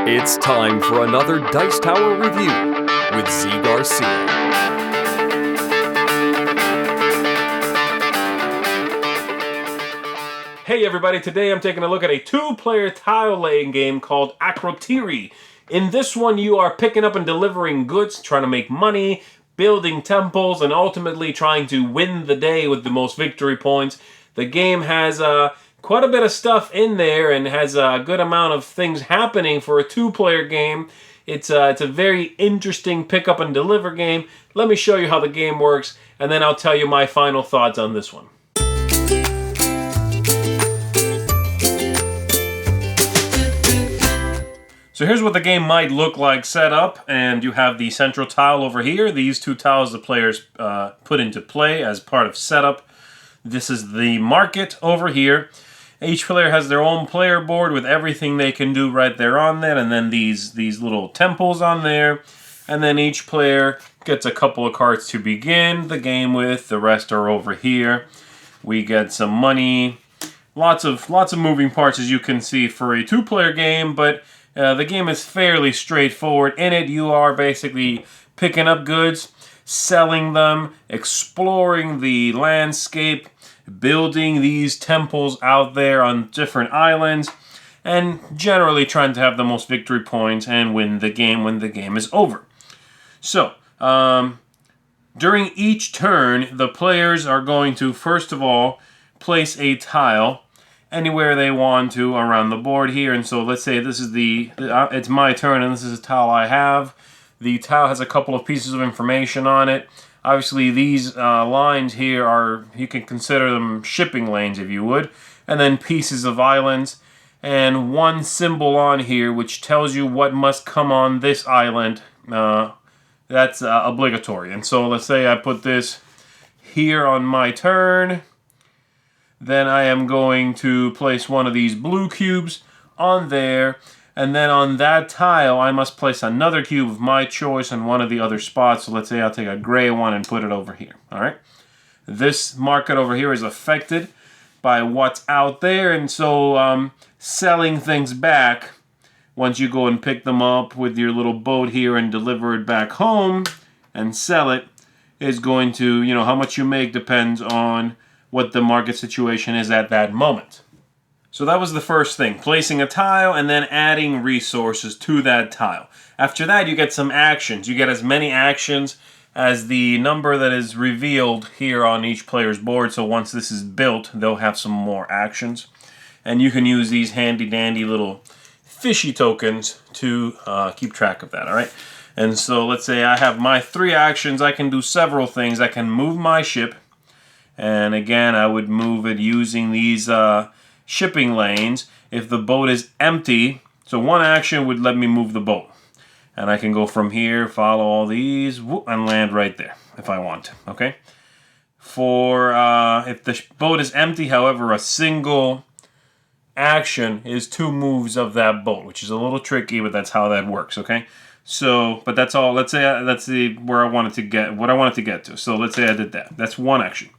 It's time for another Dice Tower review with Zee Garcia. Hey everybody, today I'm taking a look at a two-player tile-laying game called Akrotiri. In this one, you are picking up and delivering goods, trying to make money, building temples, and ultimately trying to win the day with the most victory points. The game has quite a bit of stuff in there and has a good amount of things happening for a two-player game. It's a very interesting pick up and deliver game. Let me show you how the game works, and then I'll tell you my final thoughts on this one. So here's what the game might look like set up, and you have the central tile over here. These two tiles the players put into play as part of setup. This is the market over here. Each player has their own player board with everything they can do right there on that, and then these little temples on there. And then each player gets a couple of cards to begin the game with. The rest are over here. We get some money. Lots of moving parts, as you can see, for a two-player game, but the game is fairly straightforward. In it, you are basically picking up goods, selling them, exploring the landscape, building these temples out there on different islands, and generally trying to have the most victory points and win the game when the game is over. So, during each turn, the players are going to, first of all, place a tile anywhere they want to around the board here. And so let's say this is it's my turn and this is a tile I have. The tile has a couple of pieces of information on it. Obviously these lines here you can consider them shipping lanes if you would. And then pieces of islands. And one symbol on here which tells you what must come on this island. That's obligatory. And so let's say I put this here on my turn. Then I am going to place one of these blue cubes on there. And then on that tile, I must place another cube of my choice on one of the other spots. So let's say I'll take a gray one and put it over here. All right. This market over here is affected by what's out there. And so selling things back, once you go and pick them up with your little boat here and deliver it back home and sell it, is going to, how much you make depends on what the market situation is at that moment. So that was the first thing, placing a tile and then adding resources to that tile. After that, you get some actions. You get as many actions as the number that is revealed here on each player's board. So once this is built, they'll have some more actions. And you can use these handy-dandy little fishy tokens to keep track of that, all right? And so let's say I have my 3 actions. I can do several things. I can move my ship. And again, I would move it using these shipping lanes. If the boat is empty, so one action would let me move the boat. And I can go from here, follow all these, and land right there if I want to, okay? For if the boat is empty, however, a single action is 2 moves of that boat, which is a little tricky, but that's how that works, okay? So, but that's all. Let's say that's what I wanted to get to. So let's say I did that. That's one action.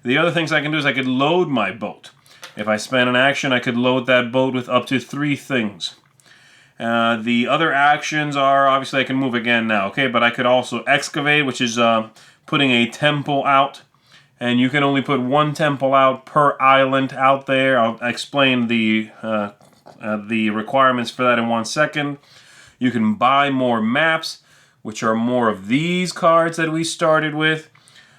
The other things I can do is I could load my boat. If I spend an action, I could load that boat with up to 3 things. The other actions are, obviously I can move again now, okay? But I could also excavate, which is putting a temple out. And you can only put 1 temple out per island out there. I'll explain the requirements for that in 1 second. You can buy more maps, which are more of these cards that we started with.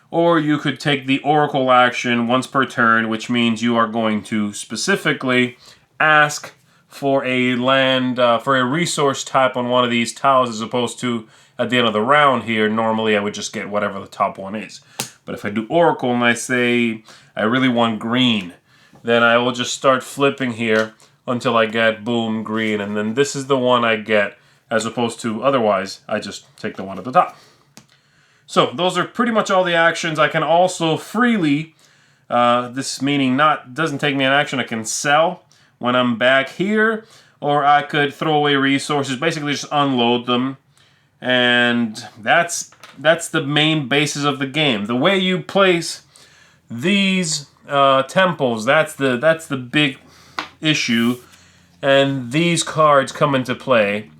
Or you could take the Oracle action once per turn, which means you are going to specifically ask for a land, for a resource type on one of these tiles, as opposed to at the end of the round here, normally I would just get whatever the top one is. But if I do Oracle and I say I really want green, then I will just start flipping here until I get, boom, green. And then this is the one I get, as opposed to otherwise, I just take the one at the top. So those are pretty much all the actions. I can also freely, this meaning doesn't take me an action, I can sell when I'm back here, or I could throw away resources, basically just unload them. And that's the main basis of the game. The way you place these temples, that's the big issue, and these cards come into play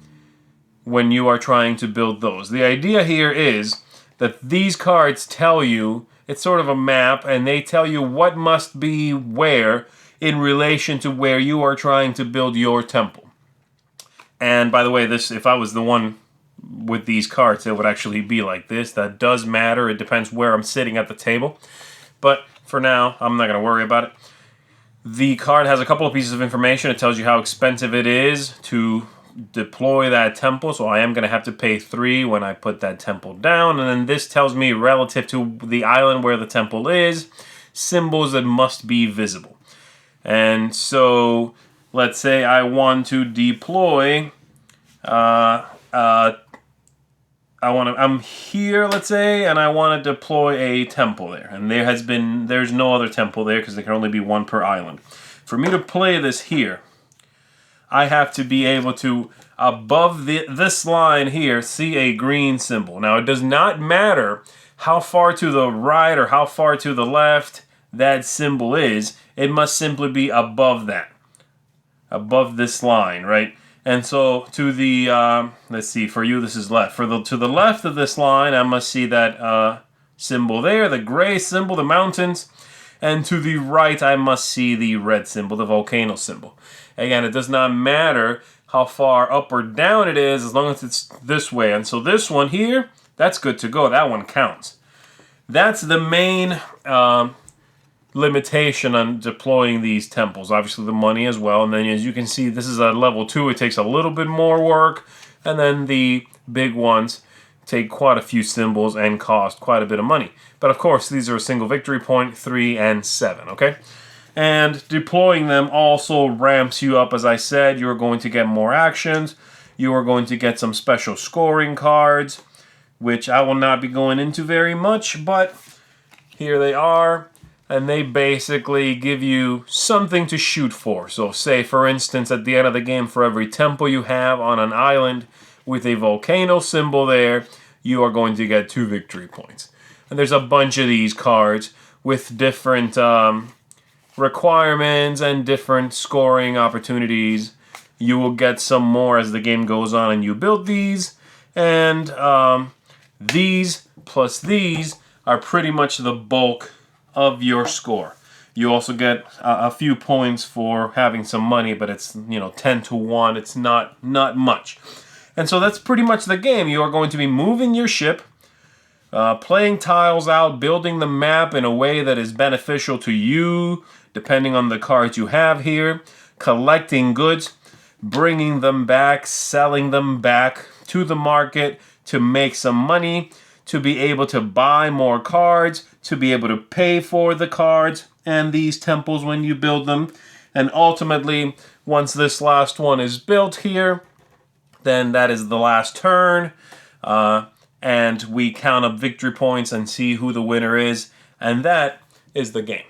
when you are trying to build those. The idea here is that these cards tell you, it's sort of a map, and they tell you what must be where in relation to where you are trying to build your temple. And by the way, this, if I was the one with these cards, it would actually be like this. That does matter. It depends where I'm sitting at the table. But for now, I'm not going to worry about it. The card has a couple of pieces of information. It tells you how expensive it is to deploy that temple, so I am going to have to pay 3 when I put that temple down. And then this tells me, relative to the island where the temple is, symbols that must be visible. And so, let's say I want to deploy, I'm here, let's say, and I want to deploy a temple there. And there's no other temple there because there can only be one per island. For me to play this here, I have to be able to, above this line here, see a green symbol. Now, it does not matter how far to the right or how far to the left that symbol is. It must simply be above that. Above this line, right? And so to the, let's see, for you this is left. To the left of this line, I must see that symbol there, the gray symbol, the mountains. And to the right, I must see the red symbol, the volcano symbol. Again, it does not matter how far up or down it is as long as it's this way. And so this one here, that's good to go. That one counts. That's the main limitation on deploying these temples. Obviously the money as well. And then as you can see, this is at level 2. It takes a little bit more work. And then the big ones take quite a few symbols and cost quite a bit of money. But of course, these are a single victory point, 3 and 7, okay? And deploying them also ramps you up. As I said, you're going to get more actions. You are going to get some special scoring cards, which I will not be going into very much, but here they are. And they basically give you something to shoot for. So say, for instance, at the end of the game, for every temple you have on an island with a volcano symbol there, you are going to get 2 victory points. And there's a bunch of these cards with different requirements and different scoring opportunities. You will get some more as the game goes on and you build these. And these plus these are pretty much the bulk of your score. You also get a few points for having some money, but it's 10 to 1. It's not much. And so that's pretty much the game. You are going to be moving your ship, playing tiles out, building the map in a way that is beneficial to you, depending on the cards you have here, collecting goods, bringing them back, selling them back to the market to make some money, to be able to buy more cards, to be able to pay for the cards and these temples when you build them. And ultimately, once this last one is built here, then that is the last turn. And we count up victory points and see who the winner is. And that is the game.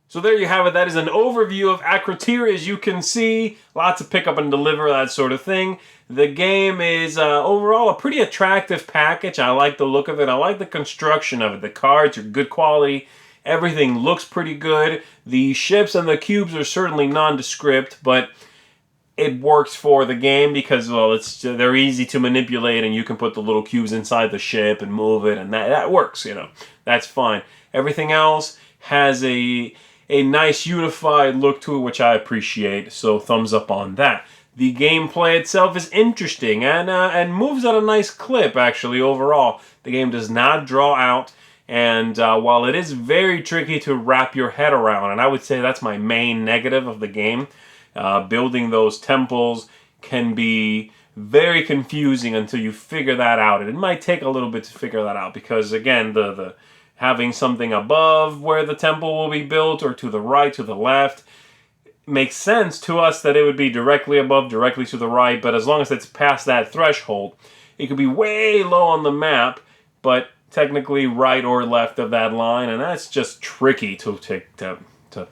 So there you have it. That is an overview of Akrotiri. As you can see, lots of pick up and deliver, that sort of thing. The game is overall a pretty attractive package. I like the look of it. I like the construction of it. The cards are good quality. Everything looks pretty good. The ships and the cubes are certainly nondescript, but it works for the game because, well, they're easy to manipulate and you can put the little cubes inside the ship and move it, and that works, That's fine. Everything else has a nice unified look to it, which I appreciate, so thumbs up on that. The gameplay itself is interesting and moves at a nice clip, actually, overall. The game does not draw out, and while it is very tricky to wrap your head around, and I would say that's my main negative of the game, building those temples can be very confusing until you figure that out. And it might take a little bit to figure that out because, again, the having something above where the temple will be built or to the right, to the left, makes sense to us that it would be directly above, directly to the right, but as long as it's past that threshold, it could be way low on the map, but technically right or left of that line, and that's just tricky to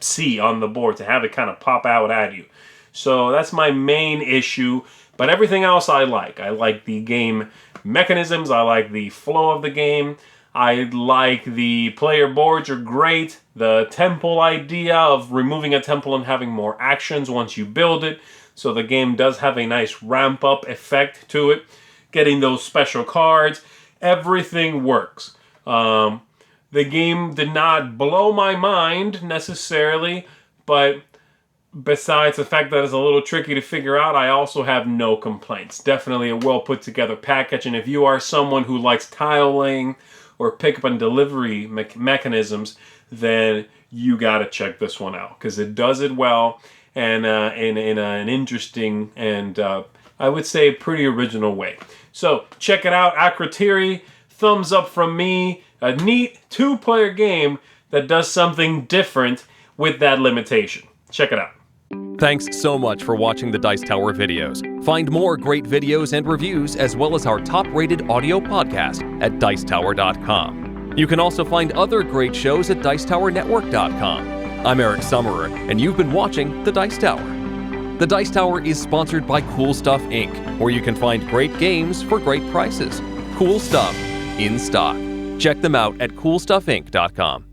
see on the board, to have it kind of pop out at you. So that's my main issue, but everything else I like. I like the game mechanisms, I like the flow of the game, I like the player boards are great. The temple idea of removing a temple and having more actions once you build it. So the game does have a nice ramp up effect to it. Getting those special cards. Everything works. The game did not blow my mind necessarily, but besides the fact that it's a little tricky to figure out, I also have no complaints. Definitely a well put together package, and if you are someone who likes tile laying or pickup and delivery mechanisms, then you gotta check this one out because it does it well and in an interesting and I would say pretty original way. So check it out, Akrotiri. Thumbs up from me. A neat 2-player game that does something different with that limitation. Check it out. Thanks so much for watching the Dice Tower videos. Find more great videos and reviews as well as our top-rated audio podcast at Dicetower.com. You can also find other great shows at DicetowerNetwork.com. I'm Eric Summerer, and you've been watching The Dice Tower. The Dice Tower is sponsored by Cool Stuff Inc., where you can find great games for great prices. Cool stuff in stock. Check them out at CoolStuffInc.com.